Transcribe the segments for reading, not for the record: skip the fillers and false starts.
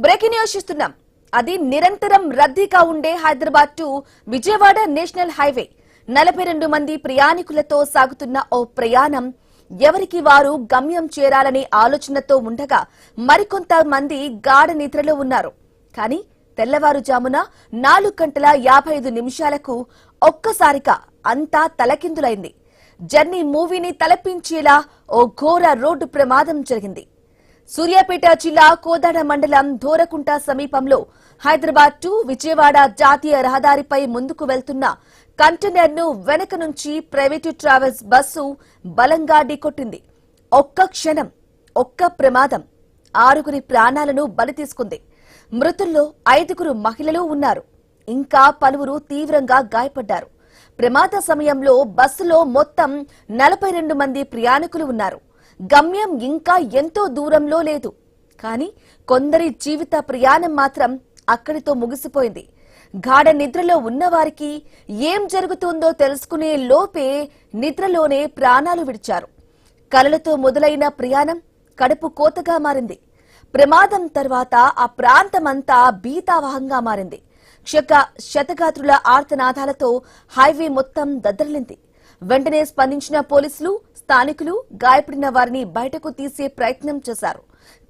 Breaking news చూస్తున్నాం. అది నిరంతరం రద్దీగా ఉండే Hyderabad to Vijayawada national highway 42 మంది ప్రయాణికులతో సాగుతున్న ఓ ప్రయాణం ఎవరికి వారు గమ్యం చేరాలనే ఆలోచనతో ఉండగా మరికొంత మంది గాఢ నిద్రలో ఉన్నారు. కానీ తెల్లవారుజామున 4:55 ఒక్కసారిగా అంతా తలకిందులైంది. జర్నీ మూవీని తలపించేలా ఓ ఘోర రోడ్డు ప్రమాదం జరిగింది. సూర్యాపేట జిల్లా కోదాడ మండలం ధోరకుంట సమీపంలో హైదరాబాద్ టు విజయవాడ జాతీయ రహదారిపై ముందుకు వెళ్తున్న కంటైనర్ ను వెనక నుంచి ప్రైవేటు ట్రావెల్స్ బస్సు బలంగా ఢీకొట్టింది. ఒక్క క్షణం, ఒక్క ప్రమాదం 6 ప్రాణాలను బలి తీసుకుంది. మృతుల్లో 5 మహిళలు ఉన్నారు. ఇంకా పలువురు తీవ్రంగా గాయపడ్డారు. ప్రమాద సమయంలో బస్సులో మొత్తం 42 మంది ప్రయాణికులు ఉన్నారు. గమ్యం ఇంకా ఎంతో దూరంలో లేదు. కానీ కొందరి జీవిత ప్రయాణం మాత్రం అక్కడితో ముగిసిపోయింది. గాఢ నిద్రలో ఉన్నవారికి ఏం జరుగుతుందో తెలుసుకునే లోపే నిద్రలోనే ప్రాణాలు విడిచారు. కలలతో మొదలైన ప్రయాణం కడుపు కోతగా మారింది. ప్రమాదం తర్వాత ఆ ప్రాంతమంతా భీతావహంగా మారింది. శతగాత్రుల ఆర్తనాదాలతో హైవే మొత్తం దద్దరిల్లింది. వెంటనే స్పందించిన పోలీసులు, స్థానికులు గాయపడిన వారిని బయటకు తీసే ప్రయత్నం చేశారు.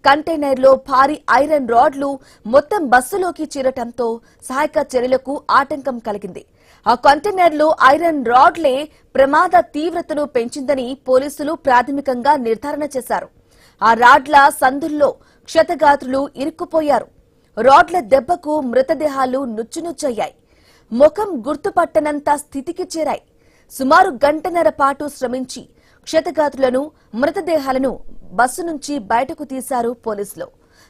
కంటైనర్లో భారీ ఐరన్ రాడ్లు మొత్తం బస్సులోకి చేరటంతో సహాయక చర్యలకు ఆటంకం కలిగింది. ఆ కంటైనర్లో ఐరన్ రాడ్లే ప్రమాద తీవ్రతను పెంచిందని పోలీసులు ప్రాథమికంగా నిర్ధారణ చేశారు. ఆ రాడ్ల సందుల్లో క్షతగాత్రులు ఇరుక్కుపోయారు. రాడ్ల దెబ్బకు మృతదేహాలు నుచ్చునుచ్చయ్యాయి. ముఖం గుర్తుపట్టనంత స్థితికి చేరాయి. సుమారు గంటన్నర పాటు శ్రమించి క్షతగాత్రులను, మృతదేహాలను బస్సు నుంచి బయటకు తీశారు పోలీసులు.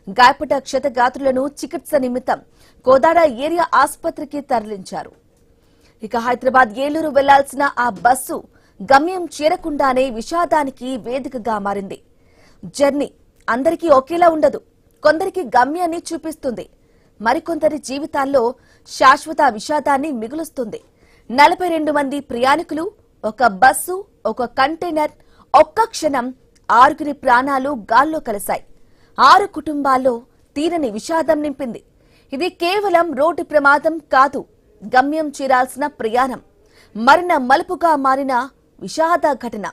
గాయపడ్డ క్షతగాత్రులను చికిత్స నిమిత్తం కోదాడ ఏరియా ఆసుపత్రికి తరలించారు. ఇక హైదరాబాద్ ఏలూరు వెళ్లాల్సిన ఆ బస్సు గమ్యం చేరకుండానే విషాదానికి వేదికగా మారింది. జర్నీ అందరికీ ఒకేలా ఉండదు. కొందరికి గమ్యాన్ని చూపిస్తుంది. మరికొందరి జీవితాల్లో శాశ్వత విషాదాన్ని మిగులుస్తుంది. 42 మంది ప్రయాణికులు, ఒక బస్సు, ఒక కంటైనర్, ఒక్క క్షణం 6 ప్రాణాలు గాల్లో కలిశాయి. 6 కుటుంబాల్లో తీరని విషాదం నింపింది. ఇది కేవలం రోడ్డు ప్రమాదం కాదు, గమ్యం చేరాల్సిన ప్రయాణం మరణ మలుపుగా మారిన విషాద ఘటన.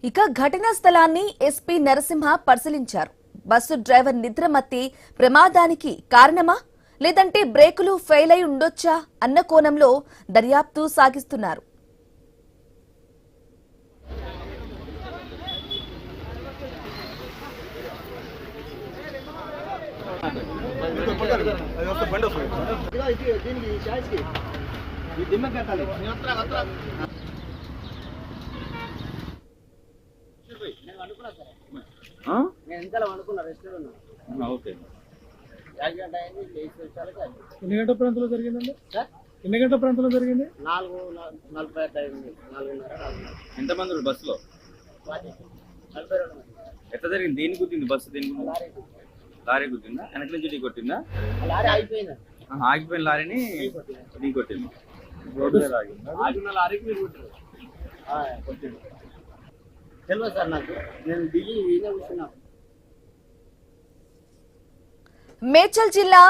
ఇక ఘటనా స్థలాన్ని ఎస్పీ నరసింహ పరిశీలించారు. బస్సు డ్రైవర్ నిద్రమత్తి ప్రమాదానికి కారణమా, లేదంటే బ్రేకులు ఫెయిల్ అయి ఉండొచ్చా అన్న కోణంలో దర్యాప్తు సాగిస్తున్నారు. ఎన్ని గంటల ప్రాంతంలో జరిగిందండి? ఎన్ని గంటల ప్రాంతంలో జరిగింది? 4:45. ఎంతమంది బస్సులో? ఎట్లా జరిగింది? దేని గుద్దింది బస్సు? దేని లారీ గుద్దిందా? వెనక నుంచి ఢీ కొట్టిందా? ఆగిపోయిన లారీని ఢీ కొట్టింది. రోడ్డు మీద ఆగిన లారీకి మీరు కొట్టారు. తెలియదు సార్ నాకు. నేను దిగి కూర్చున్నా. మేడ్చల్ జిల్లా